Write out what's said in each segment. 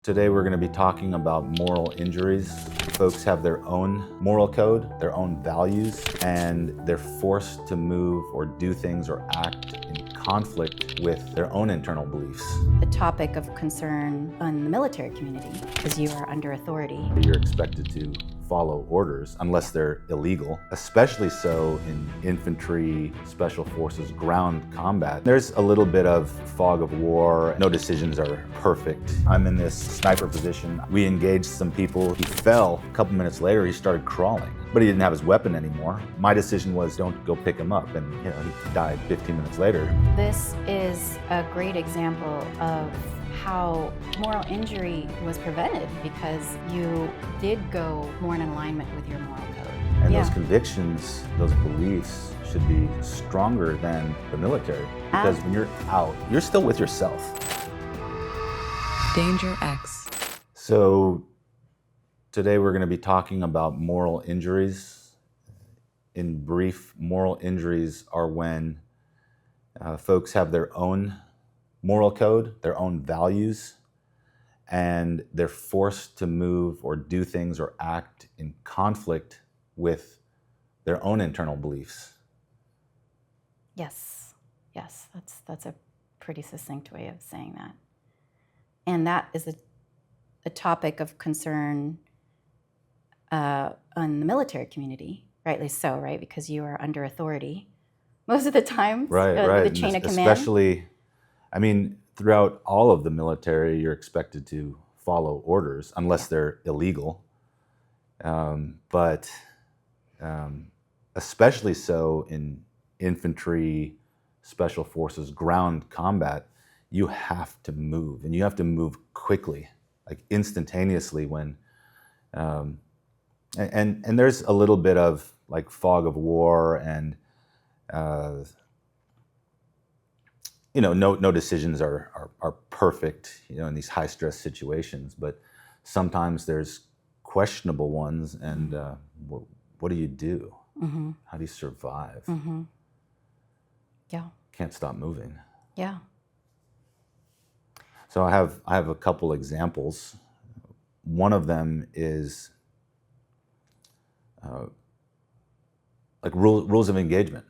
Today we're going to be talking about moral injuries. Folks have their own moral code, their own values, and they're forced to move or do things or act in conflict with their own internal beliefs. A topic of concern in the military community because you are under authority. You're expected to follow orders unless they're illegal, especially so in infantry, special forces, ground combat. There's a little bit of fog of war. No decisions are perfect. I'm in this sniper position. We engaged some people. He fell. A couple minutes later, he started crawling, but he didn't have his weapon anymore. My decision was don't go pick him up, and he died 15 minutes later. This is a great example of how moral injury was prevented because you did go more in alignment with your moral code. And those convictions, those beliefs should be stronger than the military. Because when you're out, you're still with yourself. Danger X. So today we're going to be talking about moral injuries. In brief, moral injuries are when folks have their own moral code, their own values, and they're forced to move or do things or act in conflict with their own internal beliefs. Yes, that's a pretty succinct way of saying that. And that is a topic of concern in the military community, rightly so, right? Because you are under authority most of the time. Right. The chain of command. Especially, throughout all of the military, you're expected to follow orders unless they're illegal. But especially so in infantry, special forces, ground combat, you have to move, and you have to move quickly, like instantaneously when, and there's a little bit of like fog of war and, no decisions are perfect, in these high stress situations, but sometimes there's questionable ones, and what do you do? Mm-hmm. How do you survive? Mm-hmm. Yeah. Can't stop moving. Yeah. So I have a couple examples. One of them is like rules of engagement.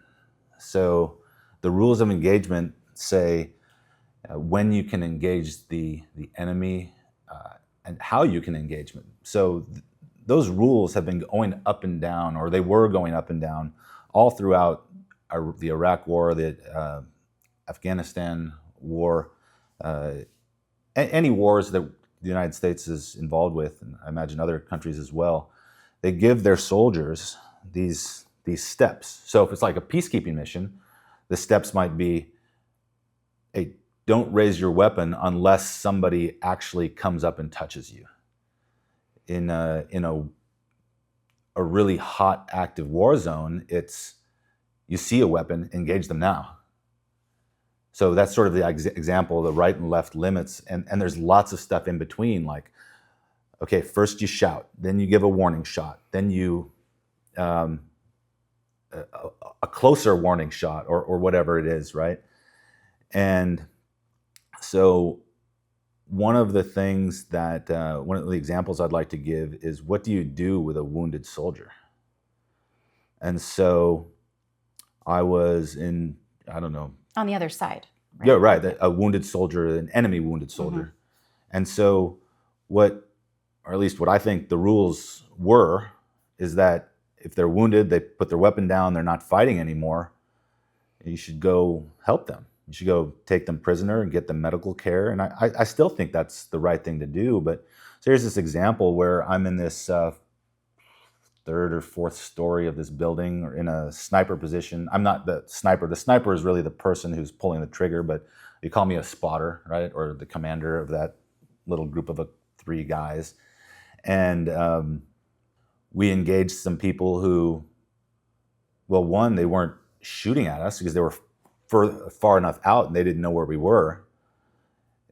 So the rules of engagement say when you can engage the enemy and how you can engage them. So those rules have been going up and down, or they were going up and down all throughout the Iraq War, the Afghanistan War, any wars that the United States is involved with, and I imagine other countries as well. They give their soldiers these steps. So if it's like a peacekeeping mission, the steps might be, hey, don't raise your weapon unless somebody actually comes up and touches you. In a really hot, active war zone, it's you see a weapon, engage them now. So that's sort of the example, the right and left limits, and there's lots of stuff in between, like, okay, first you shout, then you give a warning shot, then you a closer warning shot, or whatever it is, right? And so one of the things that, one of the examples I'd like to give is, what do you do with a wounded soldier? And so I was in, On the other side. Right? Yeah, right, a wounded soldier, an enemy wounded soldier. Mm-hmm. And so or at least what I think the rules were, is that if they're wounded, they put their weapon down, they're not fighting anymore, you should go help them. You should go take them prisoner and get them medical care. And I still think that's the right thing to do. But so here's this example where I'm in this third or fourth story of this building, or in a sniper position. I'm not the sniper. The sniper is really the person who's pulling the trigger, but you call me a spotter, right? Or the commander of that little group of 3 guys. And we engaged some people who, well, one, they weren't shooting at us because they were far enough out and they didn't know where we were.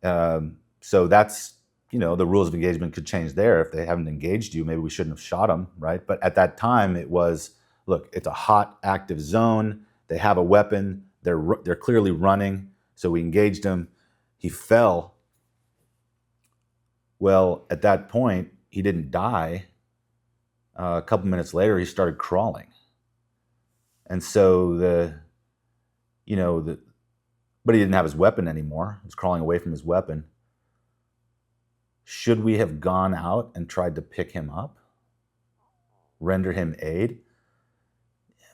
So that's, the rules of engagement could change there. If they haven't engaged you, maybe we shouldn't have shot them, right? But at that time it was, look, it's a hot, active zone. They have a weapon. They're clearly running. So we engaged him. He fell. Well, at that point, he didn't die. A couple minutes later, he started crawling. And so but he didn't have his weapon anymore. He was crawling away from his weapon. Should we have gone out and tried to pick him up? Render him aid?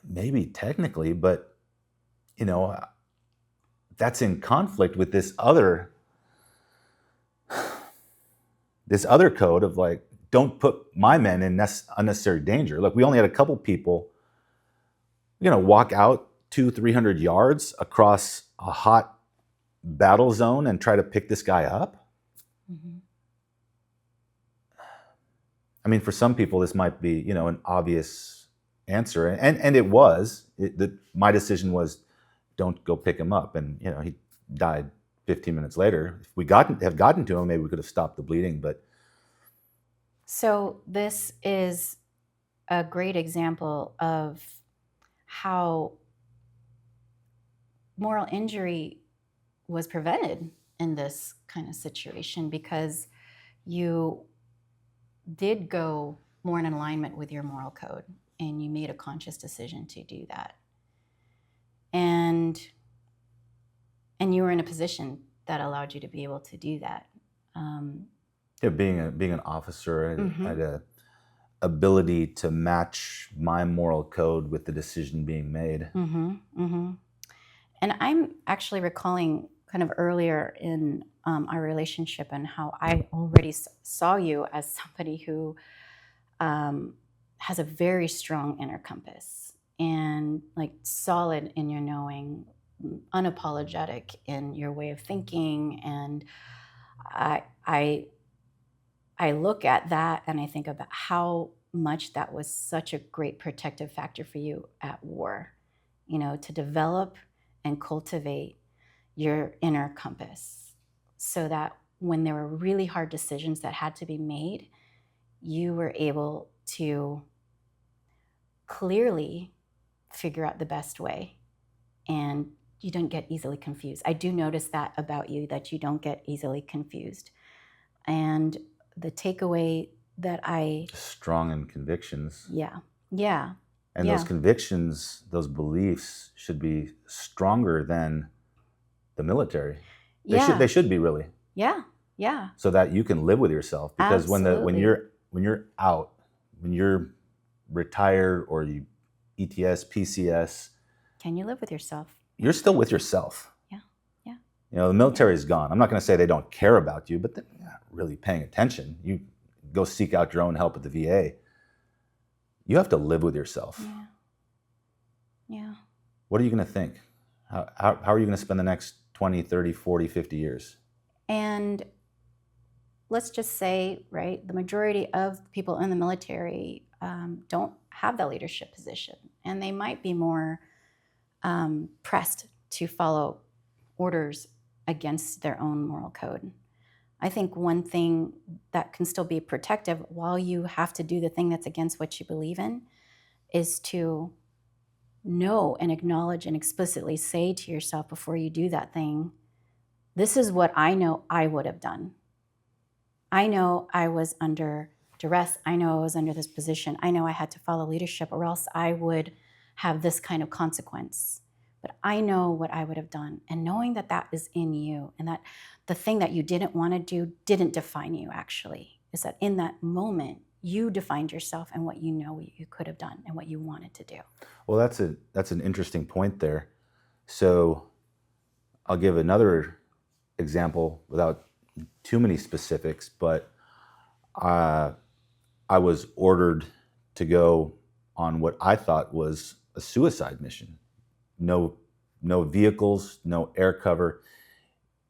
Maybe technically, but that's in conflict with this other code of like, don't put my men in unnecessary danger. Look, we only had a couple people, walk out 200-300 yards across a hot battle zone and try to pick this guy up. Mm-hmm. I mean, for some people, this might be, an obvious answer. And it was. My decision was, don't go pick him up. And, he died 15 minutes later. If we have gotten to him, maybe we could have stopped the bleeding. But so this is a great example of how moral injury was prevented in this kind of situation, because you did go more in alignment with your moral code and you made a conscious decision to do that. And you were in a position that allowed you to be able to do that. Being an officer, Mm-hmm. I had a ability to match my moral code with the decision being made. Mm-hmm. Mm-hmm. And I'm actually recalling kind of earlier in our relationship and how I already saw you as somebody who has a very strong inner compass and like solid in your knowing, unapologetic in your way of thinking. And I look at that and I think about how much that was such a great protective factor for you at war, to develop and cultivate your inner compass so that when there were really hard decisions that had to be made, you were able to clearly figure out the best way, and you don't get easily confused. I do notice that about you, that you don't get easily confused. And the takeaway that strong in convictions. Yeah. And those convictions, those beliefs should be stronger than the military. They should be, really. Yeah. So that you can live with yourself. Because when you're out, when you're retired or you ETS, PCS, can you live with yourself? You're still with yourself. Yeah. The military is gone. I'm not going to say they don't care about you, but they're not really paying attention. You go seek out your own help at the VA. You have to live with yourself. Yeah. What are you going to think? How are you going to spend the next 20, 30, 40, 50 years? And let's just say, right, the majority of people in the military don't have that leadership position, and they might be more pressed to follow orders against their own moral code. I think one thing that can still be protective while you have to do the thing that's against what you believe in is to know and acknowledge and explicitly say to yourself before you do that thing, this is what I know I would have done. I know I was under duress. I know I was under this position. I know I had to follow leadership or else I would have this kind of consequence. But I know what I would have done. And knowing that that is in you and that the thing that you didn't want to do didn't define you, actually, is that in that moment, you defined yourself and what you know you could have done and what you wanted to do. Well, that's an interesting point there. So I'll give another example without too many specifics, but I was ordered to go on what I thought was a suicide mission. No vehicles, no air cover,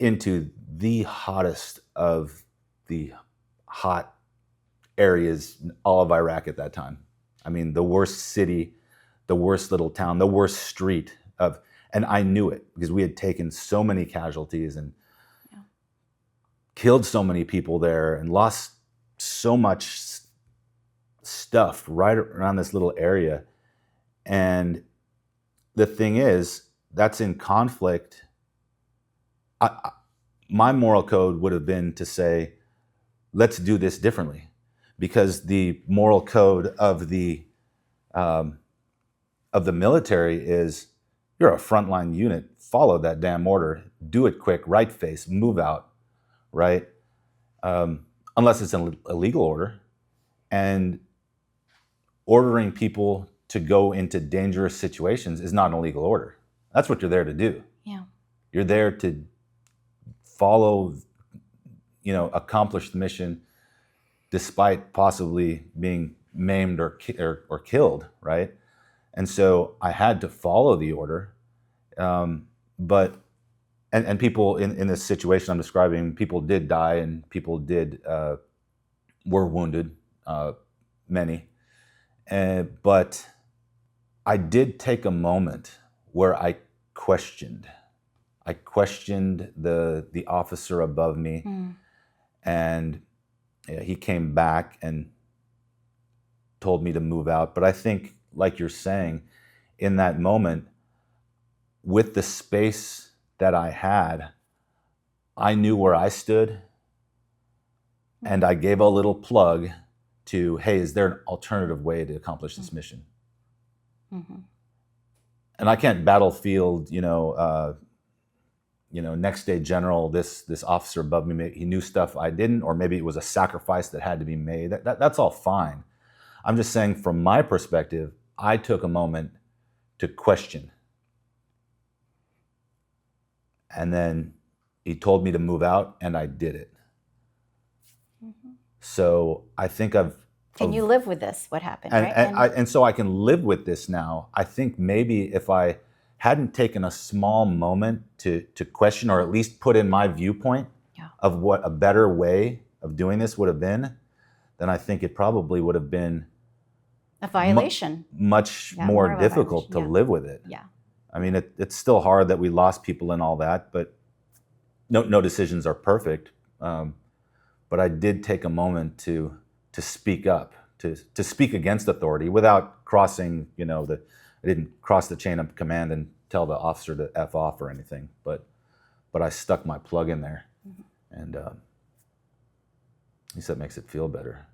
into the hottest of the hot areas, all of Iraq at that time. I mean, the worst city, the worst little town, the worst street and I knew it because we had taken so many casualties and killed so many people there and lost so much stuff right around this little area. And the thing is, that's in conflict. My moral code would have been to say, let's do this differently, because the moral code of the military is, you're a frontline unit, follow that damn order, do it quick, right face, move out, right? Unless it's an illegal order. And ordering people to go into dangerous situations is not an illegal order. That's what you're there to do. Yeah. You're there to follow, accomplish the mission despite possibly being maimed or killed, right? And so I had to follow the order. But people in this situation I'm describing, people did die and people were wounded, many. But I did take a moment where I questioned the officer above me, and he came back and told me to move out. But I think, like you're saying, in that moment, with the space that I had, I knew where I stood, and I gave a little plug to, hey, is there an alternative way to accomplish this mission? Mm-hmm. And I can't battlefield, next day general, this officer above me, he knew stuff I didn't, or maybe it was a sacrifice that had to be made. That's all fine. I'm just saying, from my perspective, I took a moment to question. And then he told me to move out, and I did it. Mm-hmm. So I think Can you live with this, what happened, and, right? and so I can live with this now. I think maybe if I hadn't taken a small moment to question, or at least put in my viewpoint of what a better way of doing this would have been, then I think it probably would have been a violation. Much more difficult to live with it. Yeah. I mean, it's still hard that we lost people and all that, but no decisions are perfect. But I did take a moment to speak up, to speak against authority without crossing, I didn't cross the chain of command and tell the officer to F off or anything, but I stuck my plug in there, and at least that makes it feel better.